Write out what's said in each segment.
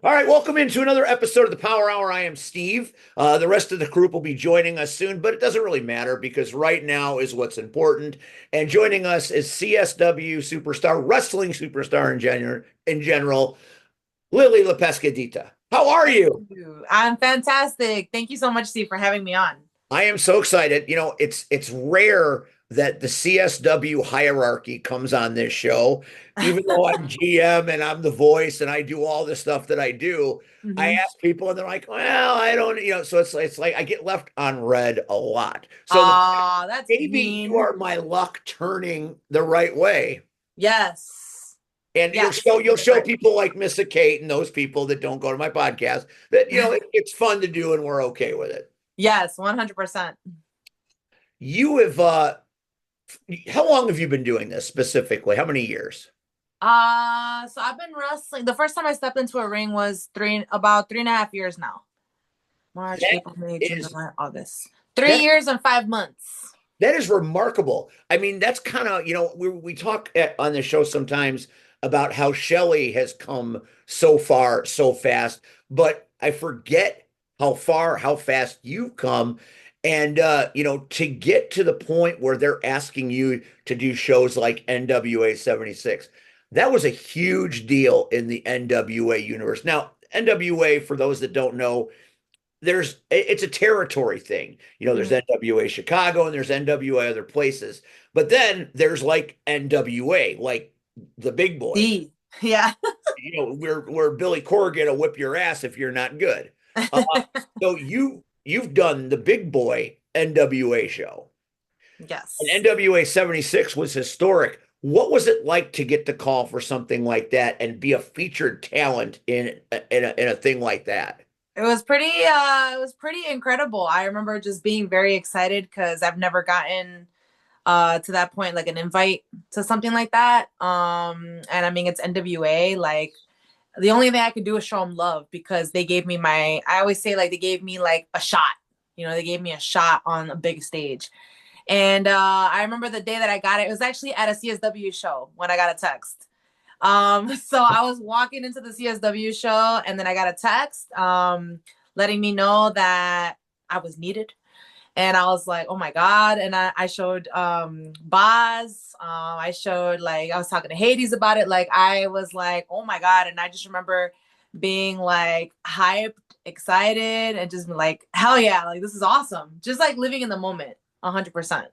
All right, welcome into another episode of the Power Hour. I am Steve. The rest of the group will be joining us soon, but it doesn't really matter because right now is what's important. And joining us is CSW superstar, wrestling superstar in general, Lili LaPescadita. How are Thank you? you. I'm fantastic. Thank you so much, Steve, for having me on. I am so excited. It's rare that the CSW hierarchy comes on this show. Even though I'm GM and I'm the voice and I do all the stuff that I do, I Hmm. ask people and they're like, "Well, I don't," so it's like I get left on red a lot. So Oh, that's maybe you mean. are my luck turning the right way. Yes. And you'll Yes, show you'll you're show correct. people like Missa Kate and those people that don't go to my podcast that it's fun to do and we're okay with it. Yes, 100%. You have how long have you been doing this specifically? How many years? So I've been wrestling. The first time I stepped into a ring was about 3.5 years now. March, That April, May, June, is July, August. Three that years and 5 months. that is remarkable. I mean, that's kind of, we talk on the show sometimes about how Shelley has come so far so fast, but I forget how fast you've come. And to get to the point where they're asking you to do shows like NWA 76, that was a huge deal in the NWA universe. Now, NWA, for those that don't know, it's a territory thing. There's Mhm. NWA Chicago and there's NWA other places. But then there's like NWA, like the big boy. D. Yeah. Where Billy Corgan will whip your ass if you're not good. Uh, so you've done the big boy NWA show. And Yes. NWA 76 was historic. What was it like to get the call for something like that and be a featured talent in a thing like that? It was pretty incredible. I remember just being very excited because I've never gotten to that point, like an invite to something like that. And I mean, it's NWA. Like, the only thing I could do is show them love because they gave me I always say, like, they gave me like a shot. They gave me a shot on a big stage. And I remember the day that I got it. It was actually at a CSW show when I got a text. So I was walking into the CSW show, and then I got a text letting me know that I was needed. And I was like, oh my God. And I showed Boz. I showed, like, I was talking to Hades about it. Like, I was like, oh my God. And I just remember being like hyped, excited, and just like, hell yeah, like, this is awesome. Just like living in the moment, 100%.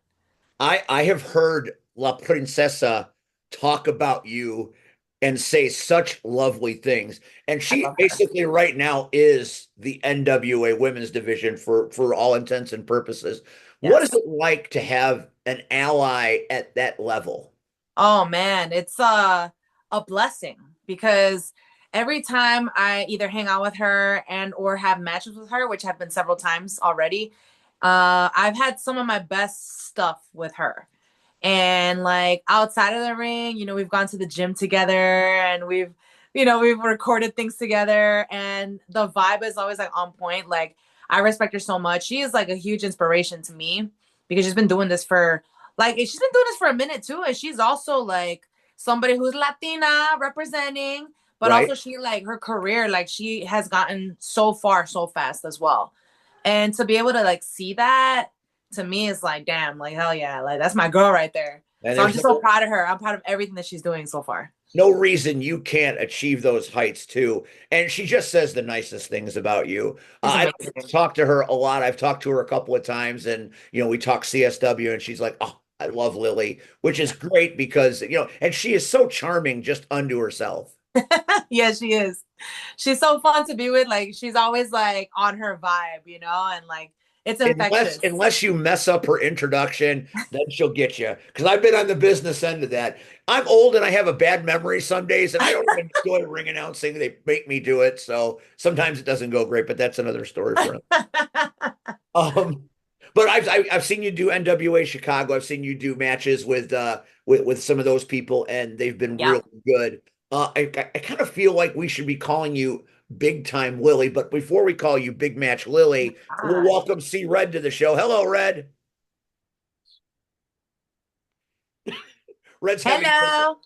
I have heard La Princesa talk about you and say such lovely things. And I she love her. basically right now is the NWA women's division for all intents and purposes. What is Yes. it like to have an ally at that level? Oh man, it's a blessing because every time I either hang out with her and or have matches with her, which have been several times already, I've had some of my best stuff with her. And like outside of the ring, we've gone to the gym together and we've recorded things together, and the vibe is always like on point. Like, I respect her so much. She is like a huge inspiration to me because she's been doing this for a minute too, and she's also like somebody who's Latina representing, but Right? also she, like, her career, like, she has gotten so far so fast as well. And to be able to like see that, to me, is like, damn, like, hell yeah, like, that's my girl right there. And So I'm there's just so no proud of her. I'm proud of everything that she's doing so far. no reason you can't achieve those heights too. And she just says the nicest things about you. She's I don't amazing. talk to her a lot. I've talked to her a couple of times, and we talk CSW, and she's like, "Oh, I love Lili," which is great because and she is so charming just unto herself. Yeah, she is. She's so fun to be with. Like, she's always like on her vibe, and like, it's Unless infectious. unless you mess up her introduction, then she'll get you. Because I've been on the business end of that. I'm old and I have a bad memory some days, and I don't even enjoy ring announcing. They make me do it, so sometimes it doesn't go great. But that's another story for another. Um, but I've seen you do NWA Chicago. I've seen you do matches with some of those people, and they've been Yeah. really good. I kind of feel like we should be calling you Big Time Lily, but before we call you Big Match Lily, we'll God. welcome C Red to the show. Hello, Red. Red's having Hello.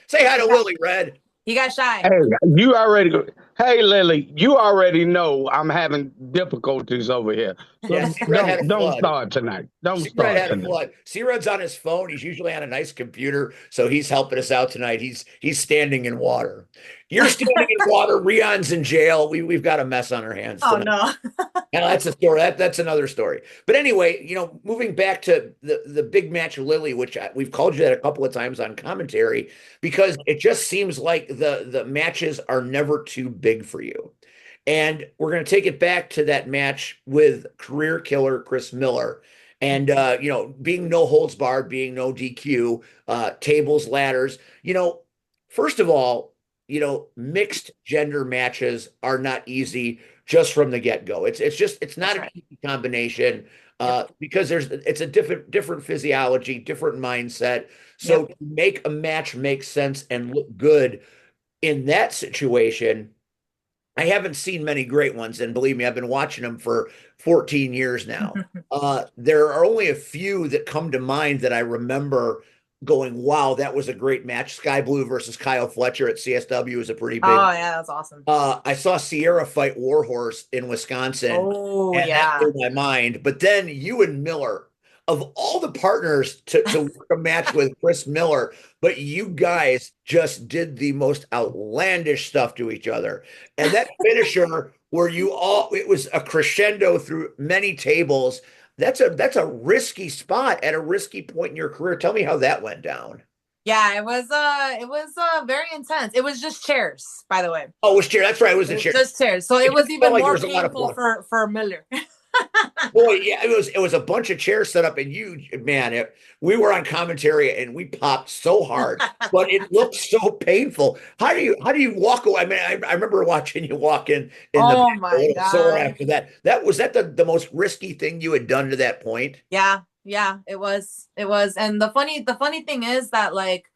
say hi to Lily, Red. He got shy. Hey, you already go. Hey, Lily, you already know I'm having difficulties over here. Yeah, So C-Red had a don't flood. start tonight. Don't C-Red start had a tonight. flood. C-Red's on his phone. He's usually on a nice computer, so he's helping us out tonight. He's standing in water. You're standing in water. Rion's in jail. We've got a mess on our hands Oh tonight. no. And that's a story. That's another story. But anyway, moving back to the big match Lili, which we've called you that a couple of times on commentary, because it just seems like the matches are never too big for you. And we're going to take it back to that match with career killer Chris Miller. And being no holds barred, being no DQ, tables, ladders. First of all, mixed gender matches are not easy just from the get-go. It's That's not an right. easy combination Yep. because it's a different physiology, different mindset. So Yep. to make a match make sense and look good in that situation, I haven't seen many great ones, and believe me, I've been watching them for 14 years now. There are only a few that come to mind that I remember going, wow, that was a great match. Sky Blue versus Kyle Fletcher at CSW is a pretty big. Oh yeah, that's awesome. I saw Sierra fight Warhorse in Wisconsin, Oh and that yeah. blew my mind. But then you and Miller, of all the partners to work a match with Chris Miller, but you guys just did the most outlandish stuff to each other. And that finisher where it was a crescendo through many tables. That's a risky spot at a risky point in your career. Tell me how that went down. Yeah, it was very intense. It was just chairs, by the way. Oh, it was chair. That's right. It was It a was chair. just chairs. So It it was just felt even like there more was a lot of painful blood. for Miller. Boy, yeah, it was a bunch of chairs set up, and man, we were on commentary and we popped so hard, but it looked so painful. How do you walk away? I mean, I remember watching you walk in the back Oh a my little sore God. after that. Was that the most risky thing you had done to that point? Yeah, yeah, it was. It was. And the funny thing is that like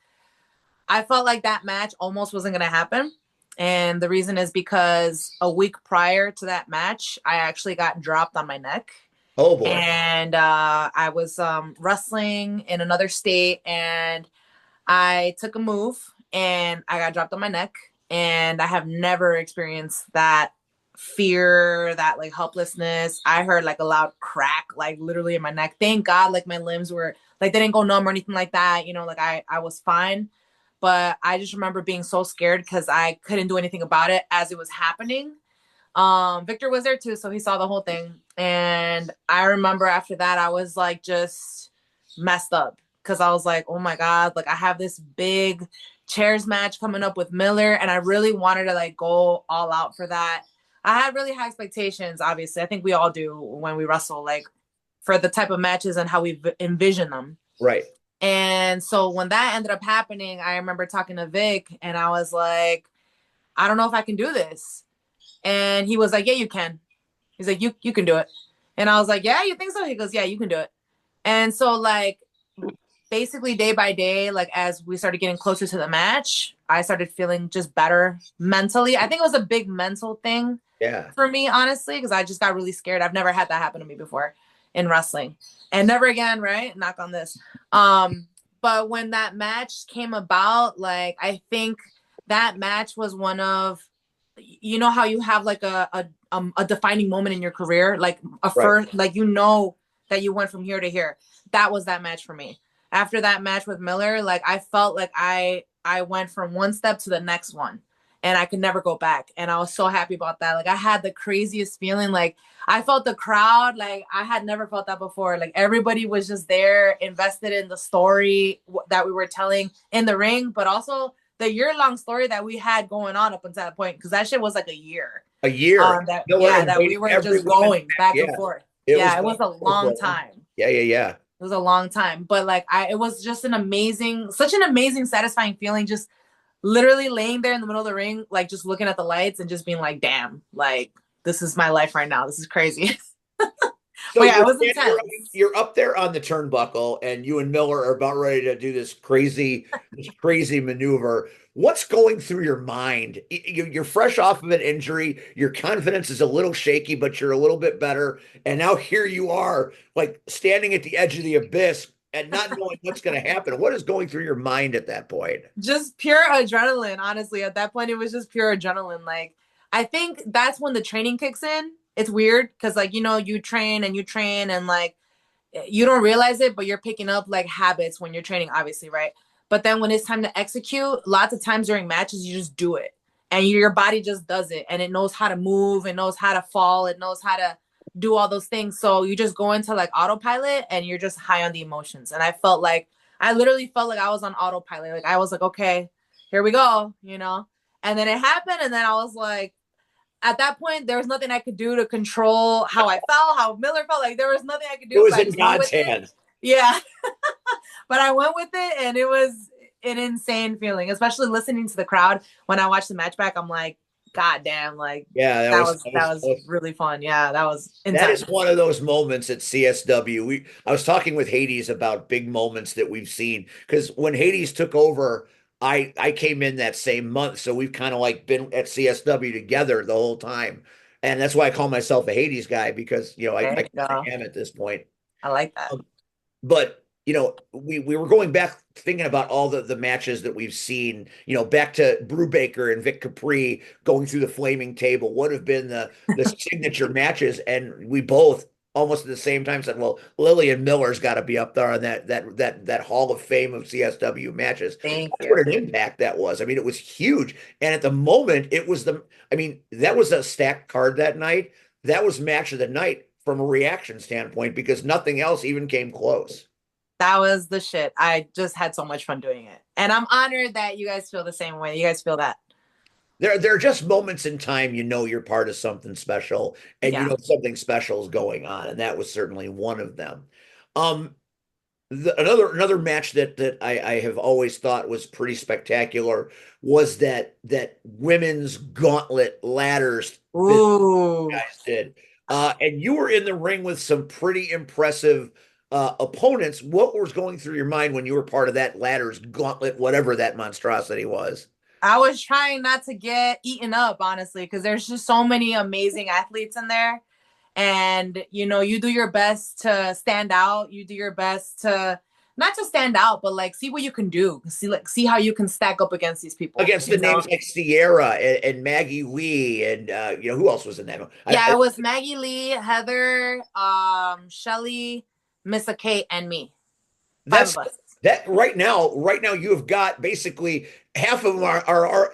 I felt like that match almost wasn't gonna happen. And the reason is because a week prior to that match, I actually got dropped on my neck. Oh boy. And I was wrestling in another state and I took a move and I got dropped on my neck. And I have never experienced that fear, that like helplessness. I heard like a loud crack, like literally in my neck. Thank God, like my limbs were like they didn't go numb or anything like that. Like I was fine. But I just remember being so scared because I couldn't do anything about it as it was happening. Victor was there too, so he saw the whole thing. And I remember after that, I was like just messed up because I was like, oh my God, like I have this big chairs match coming up with Miller, and I really wanted to like go all out for that. I had really high expectations, obviously. I think we all do when we wrestle, like for the type of matches and how we envision them. Right. And so when that ended up happening, I remember talking to Vic and I was like, I don't know if I can do this. And he was like, yeah, you can. He's like, you can do it. And I was like, yeah, you think so? He goes, yeah, you can do it. And so like basically day by day, like as we started getting closer to the match, I started feeling just better mentally. I think it was a big mental thing Yeah. for me, honestly, because I just got really scared. I've never had that happen to me before in wrestling. And never again, right? Knock on this. But when that match came about, like I think that match was one of how you have like a defining moment in your career, like a Right. first, like that you went from here to here. That was that match for me. After that match with Miller, like I felt like I went from one step to the next one, and I could never go back. And I was so happy about that. Like I had the craziest feeling. Like I felt the crowd. Like I had never felt that before. Like everybody was just there, invested in the story that we were telling in the ring, but also the year-long story that we had going on up until that point, because that shit was like a year. A year. Miller That we invading were every just women's going match. back and Yeah. forth. It was Yeah, it was a long wonderful. time. Yeah, yeah, yeah. It was a long time, but like it was just such an amazing, satisfying feeling. Just literally laying there in the middle of the ring, like just looking at the lights and just being like, "Damn, like this is my life right now. This is crazy." So But yeah, you're it was you're intense. you're up there on the turnbuckle, and you and Miller are about ready to do this crazy maneuver. What's going through your mind? You're fresh off of an injury. Your confidence is a little shaky, but you're a little bit better. And now here you are, like standing at the edge of the abyss, and not knowing what's going to happen. What is going through your mind at that point? Just pure adrenaline, honestly. At that point, it was just pure adrenaline. Like, I think that's when the training kicks in. It's weird because, like, you train and you train and, like, you don't realize it, but you're picking up, like, habits when you're training, obviously, right? But then when it's time to execute, lots of times during matches, you just do it. And your body just does it. And it knows how to move. It knows how to fall. It knows how to do all those things. So you just go into, like, autopilot and you're just high on the emotions. And I literally felt like I was on autopilot. Like, I was like, okay, here we go, And then it happened. And then I was like, at that point, there was nothing I could do to control how I felt, how Miller felt. Like, there was nothing I could It do. was So I in just went God's with it. hands. Yeah. But I went with it, and it was an insane feeling, especially listening to the crowd. When I watched the match back, I'm like, God damn, like, Yeah, that was really fun. Yeah, that was that intense. is one of those moments at CSW. I was talking with Hades about big moments that we've seen because when Hades took over, I came in that same month, so we've kind of like been at CSW together the whole time, and that's why I call myself a Hades guy because I There kind you of go. am at this point. I like that. But we were going back thinking about all the matches that we've seen, back to Brubaker and Vic Capri going through the flaming table would have been the signature matches, and we both almost at the same time said, well, Lili and Miller's got to be up there on that Hall of Fame of CSW matches. Thank That's you. what an impact that was. I mean, it was huge. And at the moment, I mean, that was a stacked card that night. That was match of the night from a reaction standpoint because nothing else even came close. That was the shit. I just had so much fun doing it. And I'm honored that you guys feel the same way. You guys feel that. There are just moments in time you're part of something special and Yeah. something special is going on, and that was certainly one of them. Um, another match that I have always thought was pretty spectacular was that women's gauntlet ladders business you Ooh. guys did. And you were in the ring with some pretty impressive opponents. What was going through your mind when you were part of that ladders gauntlet, whatever that monstrosity was? I was trying not to get eaten up, honestly, because there's just so many amazing athletes in there. And, you do your best to stand out. You do your best to not just stand out, but like see what you can do. See how you can stack up against these people, Against the names like Sierra and Maggie Lee and who else was in that one? Yeah, it was Maggie Lee, Heather, Shelly, Missa Kate, and me. Five That's of us. that right now. Right now, you have got basically half of them are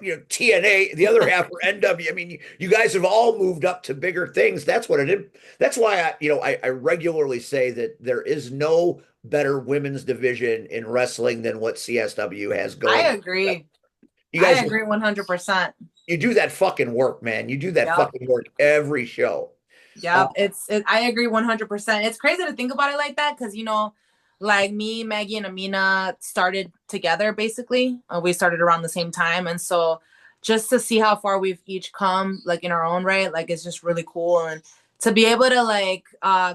TNA, the other half are NW. I mean, you guys have all moved up to bigger things. That's what it is. That's why I regularly say that there is no better women's division in wrestling than what CSW has I going. agree. You I guys, agree 100%. you do that fucking work, man. You do that Yep. fucking work every show. Yep. I agree 100%. It's crazy to think about it like that because, like me, Maggie, and Amina started together basically. We started around the same time. And so just to see how far we've each come, like in our own right, like it's just really cool. And to be able to like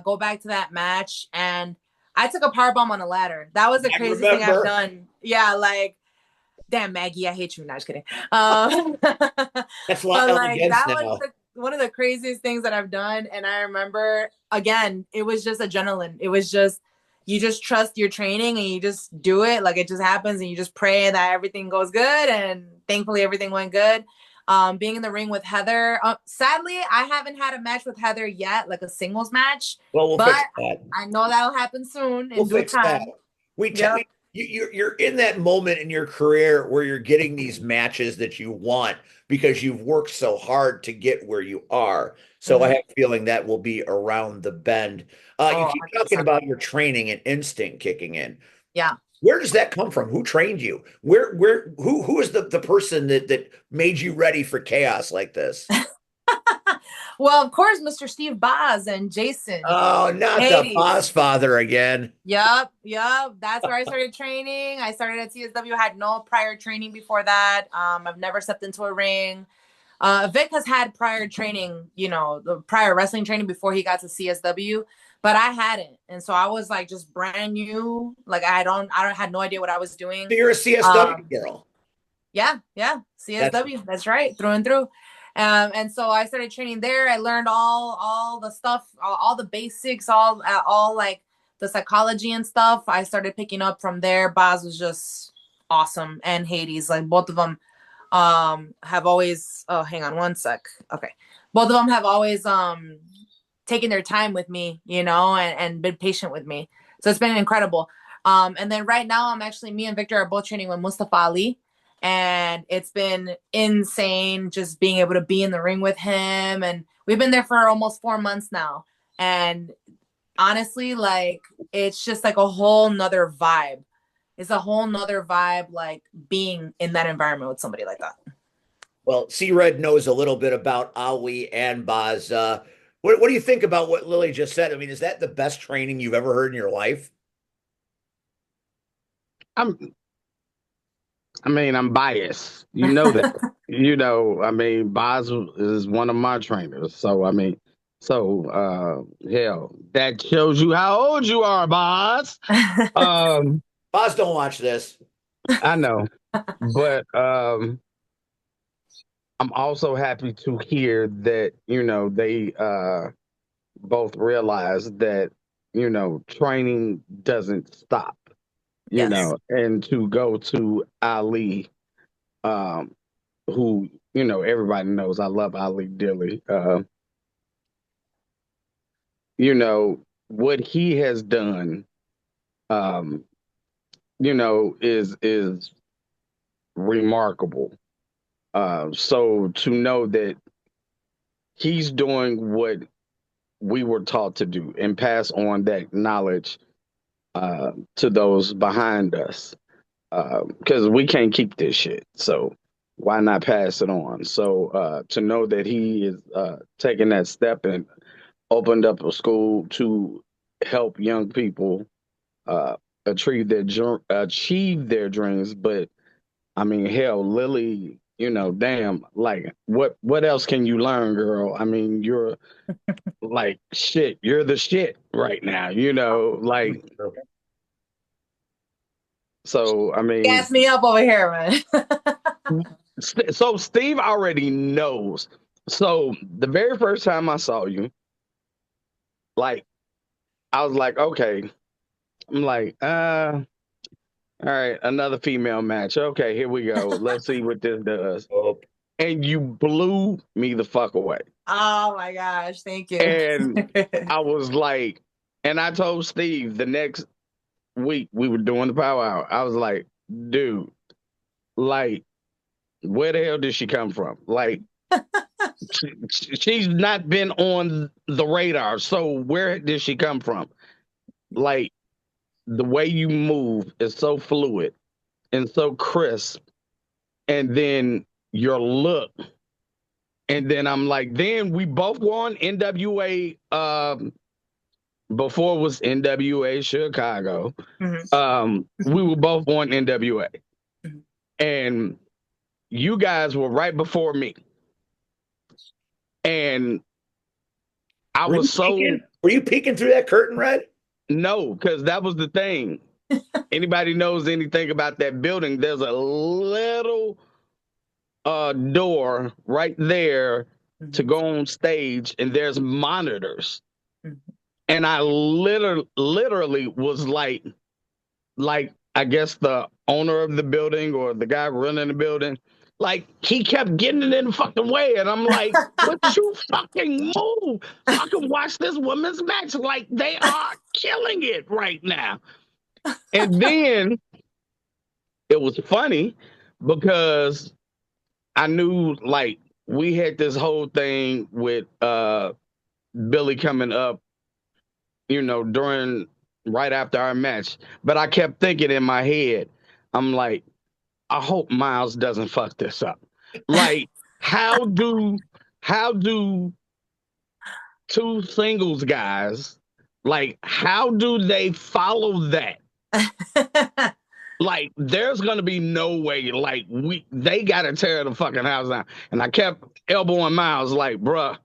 go back to that match, and I took a power bomb on a ladder. That was the I craziest thing I've remember. done. Yeah, like damn Maggie, I hate you. Not just kidding. That's a lot But like elegance that was now. one of the craziest things that I've done. And I remember again, it was just adrenaline. It was just you just trust your training and you just do it. Like it just happens and you just pray that everything goes good. And thankfully everything went good. Being in the ring with Heather. Sadly, I haven't had a match with Heather yet, like a singles match. Well, we'll But fix that. I know that'll happen soon We'll in due fix that. time. We Yep. you're in that moment in your career where you're getting these matches that you want because you've worked so hard to get where you are. So I Mm-hmm. have a feeling that will be around the bend. You Oh, keep talking 100%. about your training and instinct kicking in. Yeah. Where does that come from? Who trained you? Who is the person that made you ready for chaos like this? Well, of course, Mr. Steve Boz and Jason. Oh, not the Hades. boss father again. Yep. That's where I started training. I started at CSW. Had no prior training before that. I've never stepped into a ring. Vic has had prior training, the prior wrestling training before he got to CSW, but I hadn't, and so I was like just brand new. Like I had no idea what I was doing. So you're a CSW girl. Yeah, That's CSW. That's right, through and through. And so I started training there. I learned all the stuff, all the basics, all like the psychology and stuff, I started picking up from there. Boz was just awesome, and Hades, like both of them have always. Oh, hang on one sec. Okay, both of them have always taken their time with me, and been patient with me. So it's been incredible. And then right now, me and Victor are both training with Mustafa Ali, and it's been insane just being able to be in the ring with him. And we've been there for almost 4 months now. And honestly, like, it's just like a whole nother vibe. It's a whole nother vibe, like being in that environment with somebody like that. Well, C Red knows a little bit about Ali and Boz. What do you think about what Lily just said? I mean, is that the best training you've ever heard in your life? I'm I'm biased. You know that. Boz is one of my trainers. So hell, that shows you how old you are, Boz. Um, Boz don't watch this. I know. But I'm also happy to hear that, they both realize that, training doesn't stop, Yes. and to go to Ali, um, who, everybody knows I love Ali dearly. What he has done, um, is remarkable. So to know that he's doing what we were taught to do and pass on that knowledge to those behind us, because we can't keep this shit. So why not pass it on? So to know that he is taking that step and opened up a school to help young people uh, achieve their dreams. But I mean, hell, Lily, damn, like what else can you learn, girl? I mean, you're like shit. You're the shit right now, like. So I Gas mean, me up over here, man. so Steve already knows. So the very first time I saw you, like, I was like, okay. I'm like, all right, another female match. Okay, here we go. Let's see what this does. Oh, And you blew me the fuck away. Oh my gosh, thank you. And I was like, and I told Steve the next week we were doing the power hour. I was like, dude, like, where the hell did she come from? Like, she's not been on the radar. So where did she come from? Like, the way you move is so fluid and so crisp. And then your look. And then I'm like, then we both won NWA. Before it was NWA Chicago. Mhm. We were both on NWA. And you guys were right before me. And I were was you so peeking? Were you peeking through that curtain, Red? no, because that was the thing. Anybody knows anything about that building, there's a little door right there to Mhm. go on stage, and there's monitors. Mhm. And I literally was like I guess the owner of the building or the guy running the building, like he kept getting it in the fucking way, and I'm like, "Would you fucking move so I can watch this women's match? Like they are killing it right now." And then it was funny because I knew like we had this whole thing with Billy coming up, during right after our match, but I kept thinking in my head, I'm like, I hope Miles doesn't fuck this up. Like, how do how do two singles guys, like, how do they follow that? Like, there's gonna be no way. Like, they gotta tear the fucking house down. And I kept elbowing Miles, like, bruh,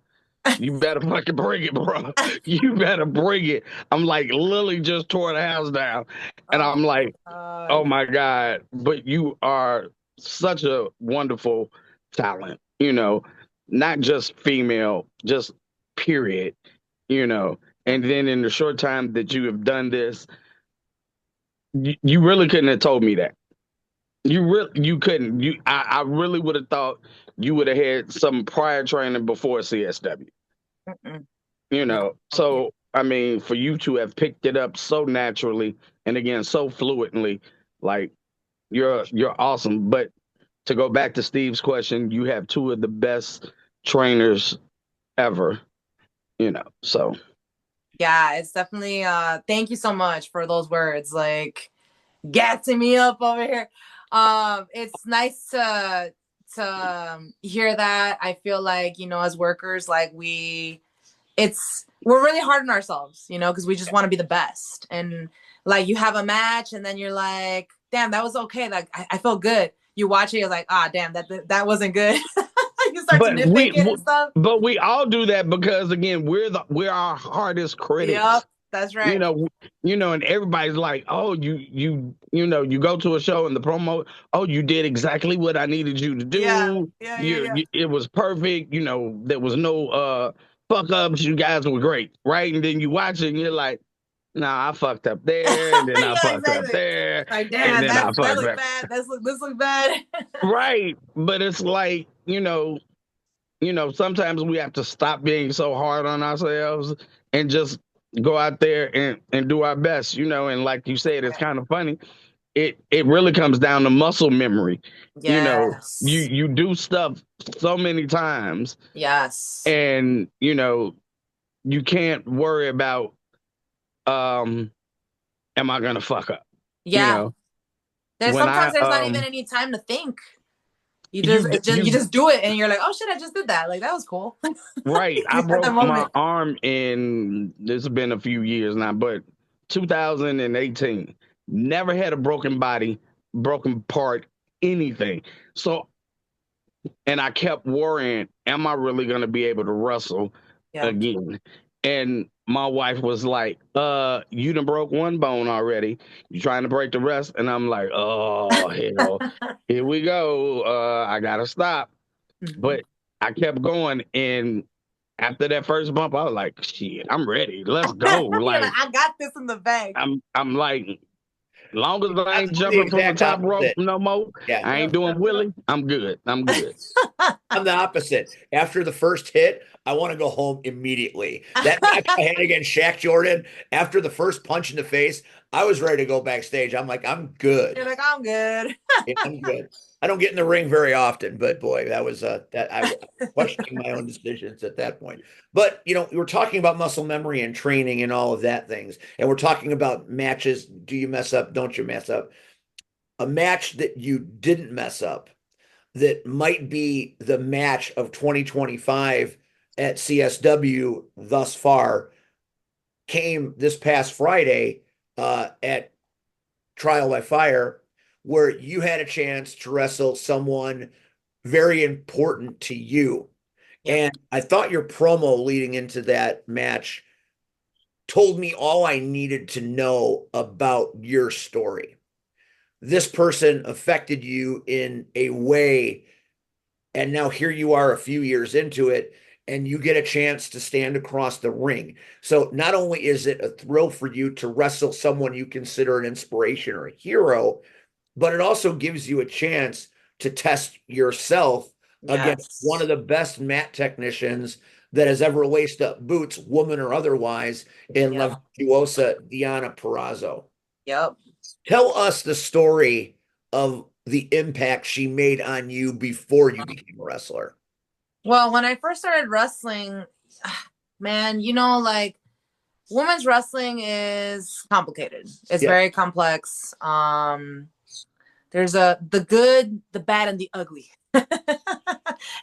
you better fucking bring it, bro. You better bring it. I'm like, Lily just tore the house down. And Oh I'm my like, oh gosh. my God, but you are such a wonderful talent, not just female, just period, you know. And then in the short time that you have done this, you really couldn't have told me that. You couldn't. I really would have thought you would have had some prior training before CSW. Mm-mm. No, yeah. So I mean, for you to have picked it up so naturally and again so fluently, like you're awesome. But to go back to Steve's question, you have two of the best trainers ever. So Yeah, it's definitely thank you so much for those words. Like gassing me up over here. It's nice to hear that. I feel like, as workers, like we're really hard on ourselves, because we just want to be the best. And like you have a match and then you're like, damn, that was okay. Like I felt good. You watch it, you're like, damn, that wasn't good. You start to but nitpick it and stuff. we all do that because again we're our hardest critics. Yep, that's You right. know, and everybody's like, "Oh, you go to a show and the promo, oh, you did exactly what I needed you to Yeah, do. yeah, yeah, yeah. It was perfect. There was no fuck ups. You guys were great, right?" And then you watch it and you're like, "Nah, I fucked up there, and then I Yeah, fucked up exactly. there, Like, and damn, then I that fucked looked up." bad. This look bad. Right, but it's like sometimes we have to stop being so hard on ourselves and just go out there and do our best, and like you said, it's kind of funny. It really comes down to muscle memory. You Yes. you do stuff so many times Yes. and you can't worry about um am I gonna fuck up? You Yeah. know, There's when sometimes I there's not even any time to think. you You you just do it and you're like, oh shit, I just did that. Like that was cool. right. I At the broke my moment. arm in this has been a few years now, but 2018. Never had a broken body, broken part, anything. So, and I kept worrying, am I really gonna be able to wrestle Yeah. again? And my wife was like, you done broke one bone already. You trying to break the rest? And I'm like, oh hell, here we go. I gotta stop. Mhm. But I kept going, and after that first bump, I was like, shit, I'm ready. Let's go. You're like, Like I got this in the bag. I'm like, long as I I'm ain't the jumping from the exact top rope opposite. no more, Yeah. I ain't Yep, doing yep, Willie. I'm good. I'm good. I'm the opposite. After the first hit, I want to go home immediately. That match I had against Shaq Jordan, after the first punch in the face, I was ready to go backstage. I'm like, I'm You're good. like, I'm good. Yeah, I'm good. I don't get in the ring very often, but boy, that was that I was questioning my own decisions at that point. But we were talking about muscle memory and training and all of that things, and we're talking about matches. Do you mess up? Don't you mess up? A match that you didn't mess up that might be the match of 2025 at CSW thus far came this past Friday at Trial by Fire, where you had a chance to wrestle someone very important to you. Yep. And I thought your promo leading into that match told me all I needed to know about your story. This person affected you in a way, and now here you are a few years into it, and you get a chance to stand across the ring. So not only is it a thrill for you to wrestle someone you consider an inspiration or a hero, but it also gives you a chance to test yourself against one Yes. of the best mat technicians that has ever laced up boots, woman or otherwise, in La Yep. Virtuosa Diana Perrazzo. Yep. Tell us the story of the impact she made on you before you became a wrestler. Well, when I first started wrestling, man, like women's wrestling is complicated. It's Yeah. very complex. There's the good, the bad, and the ugly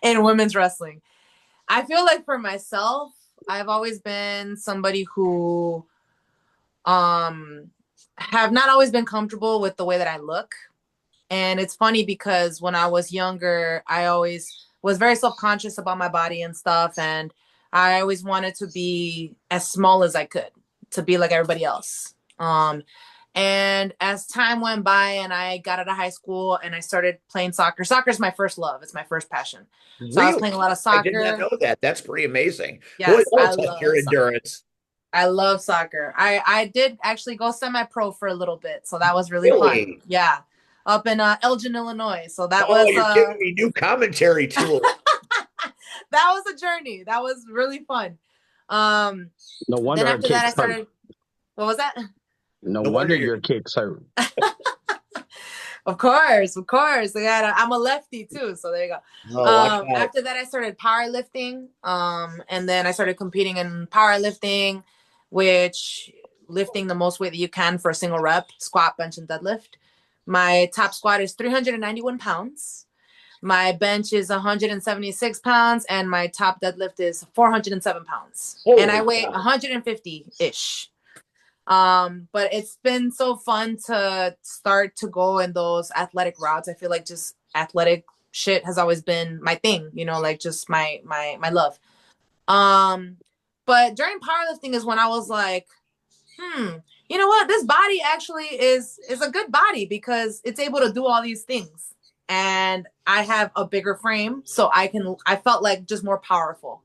in women's wrestling. I feel like for myself, I've always been somebody who have not always been comfortable with the way that I look. And it's funny because when I was younger, I always was very self-conscious about my body and stuff. And I always wanted to be as small as I could, to be like everybody else. And as time went by and I got out of high school and I started playing soccer, soccer is my first love. It's my first passion. So I was Really? playing a lot of I did not soccer. know that. That's pretty amazing. Boy, Yes, that'll I test your love soccer. endurance. I love soccer. I did actually go semi-pro for a little bit, so that was really fun. Really? Yeah, up in Elgin, Illinois. So that Oh, was you're giving me new commentary tools. that was a journey. That was really fun. Um, No then wonder her after that, I kicks hurt. started. What was that? No No wonder wonder you're. your kicks hurt. Of course, of course. I'm a lefty too, so there you go. Oh, watch out. After that, I started powerlifting. And then I started competing in powerlifting, which lifting the most weight that you can for a single rep, squat, bench, and deadlift. My top squat is 391 pounds. My bench is 176 pounds, and my top deadlift is 407 pounds. And I Holy weigh cow. 150 ish. But it's been so fun to start to go in those athletic routes. I feel like just athletic shit has always been my thing, like just my love. Um, but during powerlifting is when I was like, you know what? This body actually is a good body because it's able to do all these things. And I have a bigger frame, so I felt like just more powerful.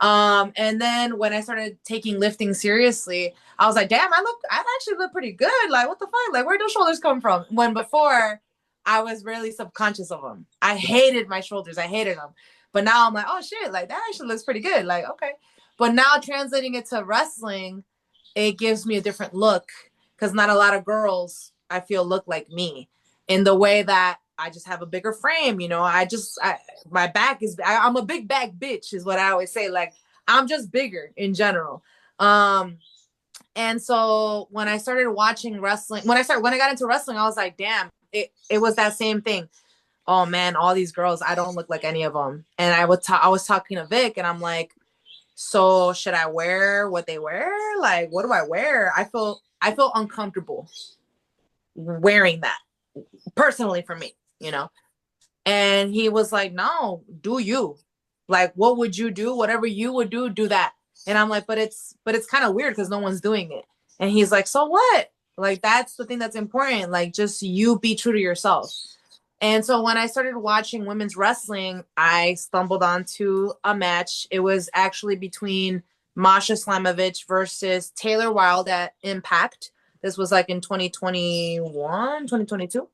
And then when I started taking lifting seriously, I was like, damn, I actually look pretty good. Like, what the fuck? Like, where'd those shoulders come from? When before I was really subconscious of them. I hated my shoulders. I hated them. But now I'm like, oh shit, like that actually looks pretty good. Like, okay. But now translating it to wrestling, it gives me a different look because not a lot of girls I feel look like me in the way that I just have a bigger frame. My back I'm a big back bitch is what I always say. Like I'm just bigger in general. And so when I started watching wrestling, when I got into wrestling, I was like, damn, it was that same thing. Oh man, all these girls, I don't look like any of them. And I was talking to Vic and I'm like, so should I wear what they wear? Like, what do I wear? I feel uncomfortable wearing that personally for me. And he was like, no, do you. Like, what would you do? Whatever you would do that. And I'm like, but it's kind of weird because no one's doing it. And he's like, so what? Like, that's the thing that's important. Like, just you be true to yourself. And so when I started watching women's wrestling, I stumbled onto a match. It was actually between Masha Slamovich versus Taylor Wilde at Impact. This was like in 2021, 2022.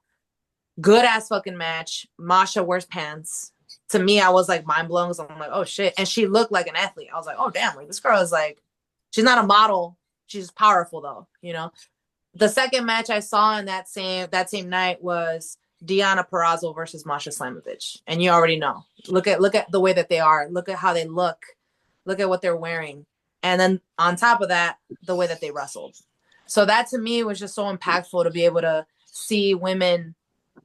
Good ass fucking match. Masha wears pants. To me, I was like mind blown because I'm like, oh shit. And she looked like an athlete. I was like, oh damn, like this girl is like, she's not a model. She's powerful though. The second match I saw in that same night was Deanna Purrazzo versus Masha Slamovich. And you already know. Look at the way that they are. Look at how they look. Look at what they're wearing. And then on top of that, the way that they wrestled. So that to me was just so impactful to be able to see women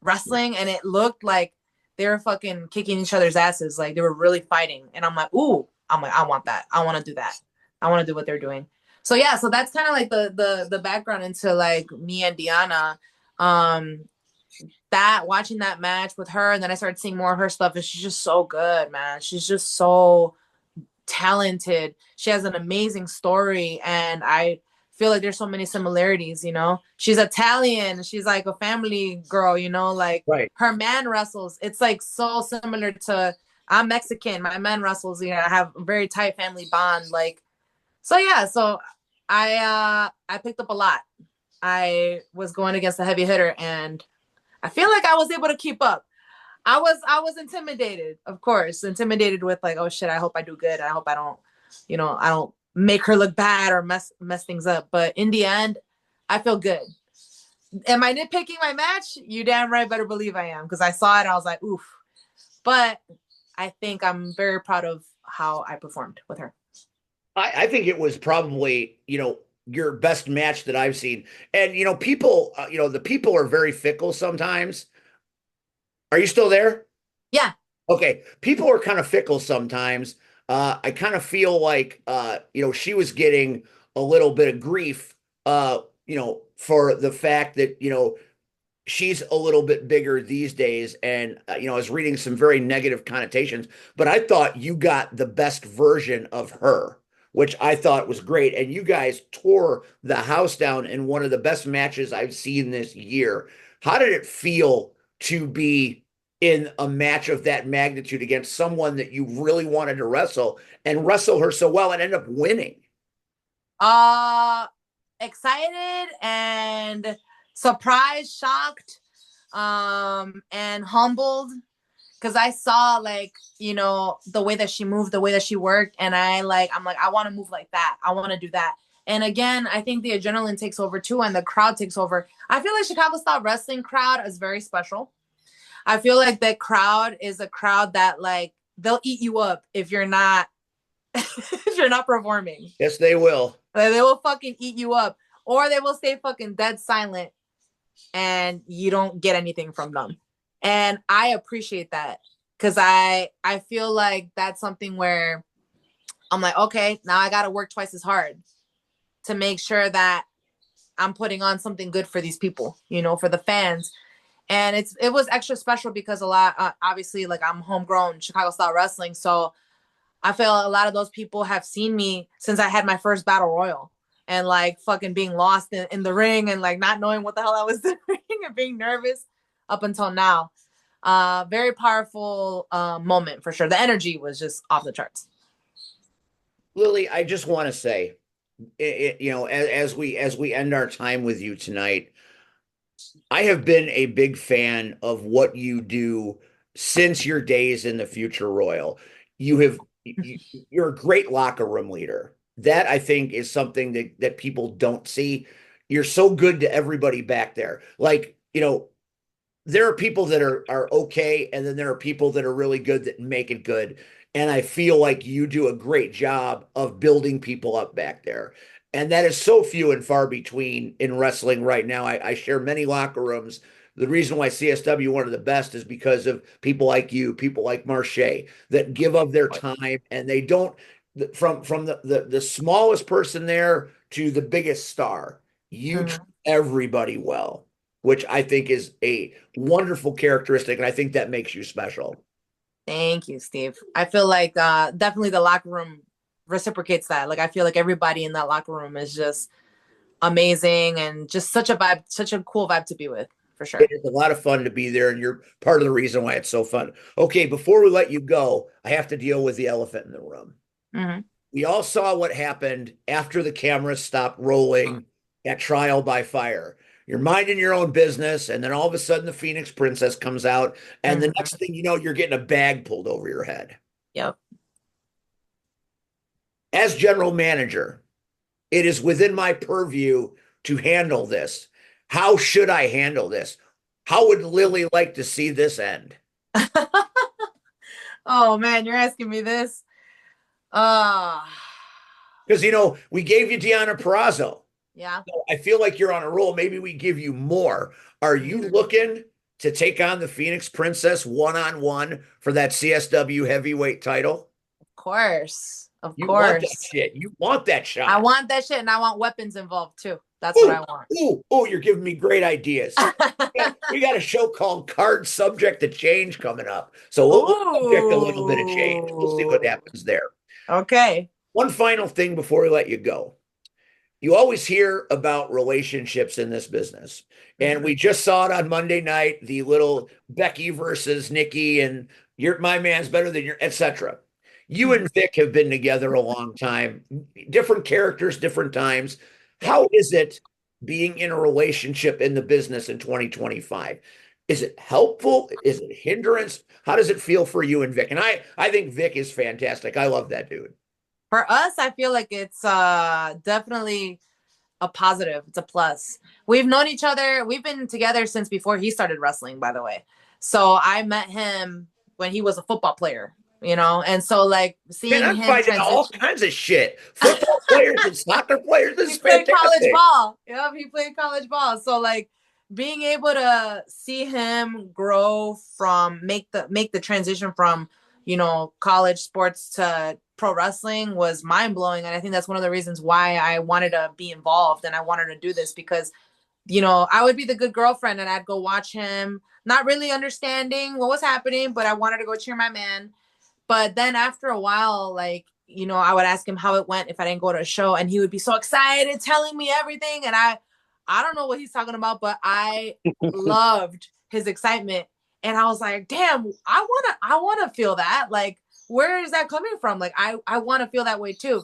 wrestling, and it looked like they were fucking kicking each other's asses. Like they were really fighting. And I'm like, ooh, I want that. I want to do that. I want to do what they're doing. So yeah, so that's kind of like the background into like me and Deanna. That watching that match with her, and then I started seeing more of her stuff, and she's just so good, man. She's just so talented. She has an amazing story, and I feel like there's so many similarities. She's Italian, she's like a family girl, like Right. her man wrestles. It's like so similar to I'm Mexican, my man wrestles, I have a very tight family bond. Like, so yeah, so I picked up a lot. I was going against a heavy hitter, and I feel like I was able to keep up. I was intimidated, of course, intimidated with like, oh shit, I hope I do good. I hope I don't make her look bad or mess things up. But in the end, I feel good. Am I nitpicking my match? You damn right better believe I am, because I saw it and I was like, oof. But I think I'm very proud of how I performed with her. I think it was probably, your best match that I've seen. And, people, the people are very fickle sometimes. Are you still there? Yeah. Okay. People are kind of fickle sometimes. I kind of feel like, she was getting a little bit of grief, for the fact that, she's a little bit bigger these days. And, I was reading some very negative connotations, but I thought you got the best version of her, which I thought was great. And you guys tore the house down in one of the best matches I've seen this year. How did it feel to be in a match of that magnitude against someone that you really wanted to wrestle and wrestle her so well and end up winning? Uh, excited and surprised, shocked, and humbled because I saw like, you know, the way that she moved, the way that she worked, and I'm like, I want to move like that. I want to do that. And again, I think the adrenaline takes over too, and the crowd takes over. I feel like Chicago style wrestling crowd is very special. I feel like that crowd is a crowd that like they'll eat you up if you're not if you're not performing. Yes, they will. Like, they will fucking eat you up, or they will stay fucking dead silent, and you don't get anything from them. And I appreciate that because I feel like that's something where I'm like, okay, now I got to work twice as hard to make sure that I'm putting on something good for these people, you know, for the fans. And it was extra special because a lot, obviously, like I'm homegrown Chicago style wrestling, so I feel a lot of those people have seen me since I had my first battle royal and like fucking being lost in the ring and like not knowing what the hell I was doing and being nervous up until now. Very powerful moment for sure. The energy was just off the charts. Lili, I just want to say, you know, as we end our time with you tonight, I have been a big fan of what you do since your days in the Future Royal. You have you're a great locker room leader. That I think is something that people don't see. You're so good to everybody back there. Like, you know, there are people that are okay, and then there are people that are really good that make it good. And I feel like you do a great job of building people up back there. And that is so few and far between in wrestling right now. I share many locker rooms. The reason why CSW one of the best is because of people like you, people like Marche that give of their time, and they don't from the smallest person there to the biggest star. You treat Mhm. everybody well, which I think is a wonderful characteristic, and I think that makes you special. Thank you, Steve. I feel like definitely the locker room reciprocates that. Like I feel like everybody in that locker room is just amazing and just such a vibe, such a cool vibe to be with, for It sure. is a lot of fun to be there, and you're part of the reason why it's so fun. Okay, before we let you go, I have to deal with the elephant in the room. Hmm. We all saw what happened after the cameras stopped rolling at Trial by Fire. You're minding your own business, and then all of a sudden the Phoenix Princess comes out, and the next Hmm. thing you know, you're getting a bag pulled over your head. Yep. As general manager, it is within my purview to handle this. How should I handle this? How would Lili like to see this end? Oh man, you're asking me this. Uh Because, you know, we gave you Deanna Perrazzo. yeah. So I feel like you're on a roll. Maybe we give you more. Are you Mhm. looking to take on the Phoenix Princess one-on-one for that CSW heavyweight title? Of course. Of You want that course. shit. You want that I shot. want that shit and I want weapons involved too. That's what I Ooh, want. ooh, you're giving me great ideas. We got a show called Card Subject to Change coming up. So we'll subject a little bit of change. We'll see what Ooh. happens there. Okay. One final thing before we let you go. You always hear about relationships in this business. And Mhm. we just saw it on Monday night, the little Becky versus Nikki, and you're my man's better than your, etc. You Mhm. and Vic have been together a long time, different characters, different times. Yep. How is it being in a relationship in the business in 2025? Is it helpful? Is it hindrance? How does it feel for you and Vic? And I think Vic is fantastic. I love that dude. For us, I feel like it's definitely a positive. It's a plus. We've known each other. We've been together since before he started wrestling, by the way. So I met him when he was a football player, you know, and so like Man, seeing I'm him finding all transition. kinds of shit. Football players and soccer players. This He is played college fantastic. ball. Yep, he played college ball. So like being able to see him grow from make the transition from, you know, college sports to pro wrestling was mind blowing. And I think that's one of the reasons why I wanted to be involved and I wanted to do this because, you know, I would be the good girlfriend and I'd go watch him, not really understanding what was happening, but I wanted to go cheer my man. But then after a while, like, you know, I would ask him how it went if I didn't go to a show, and he would be so excited, telling me everything. And I don't know what he's talking about, but I loved his excitement. And I was like, damn, I wanna feel that. Like, where is that coming from? Like, I want to feel that way too.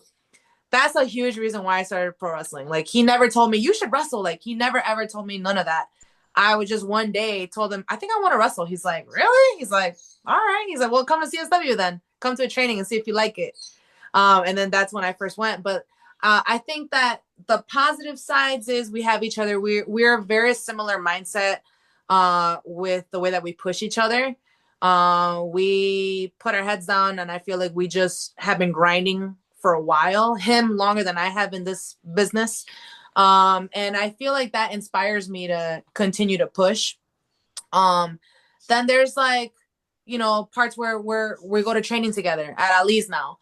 that's a huge reason why I started pro wrestling. Like he never told me you should wrestle. Like he never ever told me none of that. I was just one day told him I think I want to wrestle. He's like, really? He's like, all right. He's like, well, come to CSW then. Come to a training and see if you like it. And then that's when I first went. But I think that the positive sides is we have each other. We're a very similar mindset with the way that we push each other. We put our heads down, and I feel like we just have been grinding for a while. Him longer than I have in this business. And I feel like that inspires me to continue to push. Then there's like, you know, parts where we go to training together at Ali's now.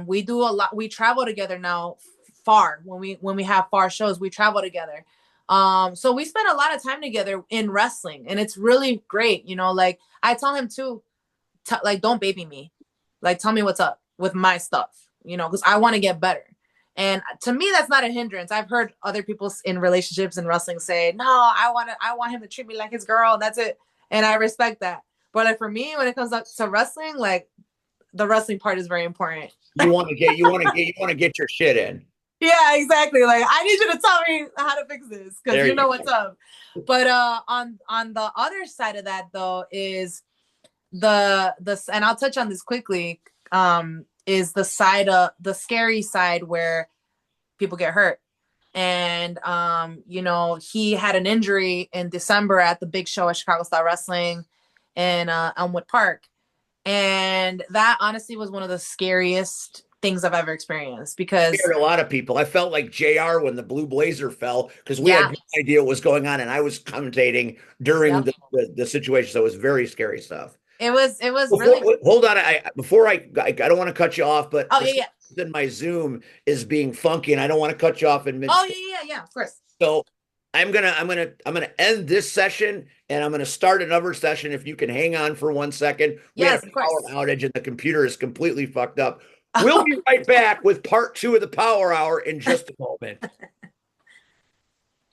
We do a lot. We travel together now far. When we have far shows, we travel together. So we spend a lot of time together in wrestling, and it's really great. You know, like I tell him too, like don't baby me, like tell me what's up with my stuff. You know, because I want to get better. And to me, that's not a hindrance. I've heard other people in relationships and wrestling say, "No, I want him to treat me like his girl, and that's it." And I respect that. But like for me, when it comes up to wrestling, like the wrestling part is very important. You want to get your shit in. Yeah, exactly. Like I need you to tell me how to fix this because you know what's up. But on the other side of that though is the and I'll touch on this quickly. Is the side of the scary side where people get hurt. And you know, he had an injury in December at the big show at Chicago Style Wrestling in Elmwood Park. And that honestly was one of the scariest things I've ever experienced because Scared a lot of people. I felt like JR when the blue blazer fell because we yeah, had no idea what was going on, and I was commentating during yep. the situation. So it was very scary stuff. It was really Hold on. I don't want to cut you off, but oh for yeah, some yeah. reason my Zoom is being funky, and I don't want to cut you off in mid. Oh yeah, yeah, yeah, of course. So I'm gonna end this session, and I'm gonna start another session. If you can hang on for 1 second, we had Yes, a of power course. outage, and the computer is completely fucked up. We'll be right back with part 2 of the Power Hour in just a moment.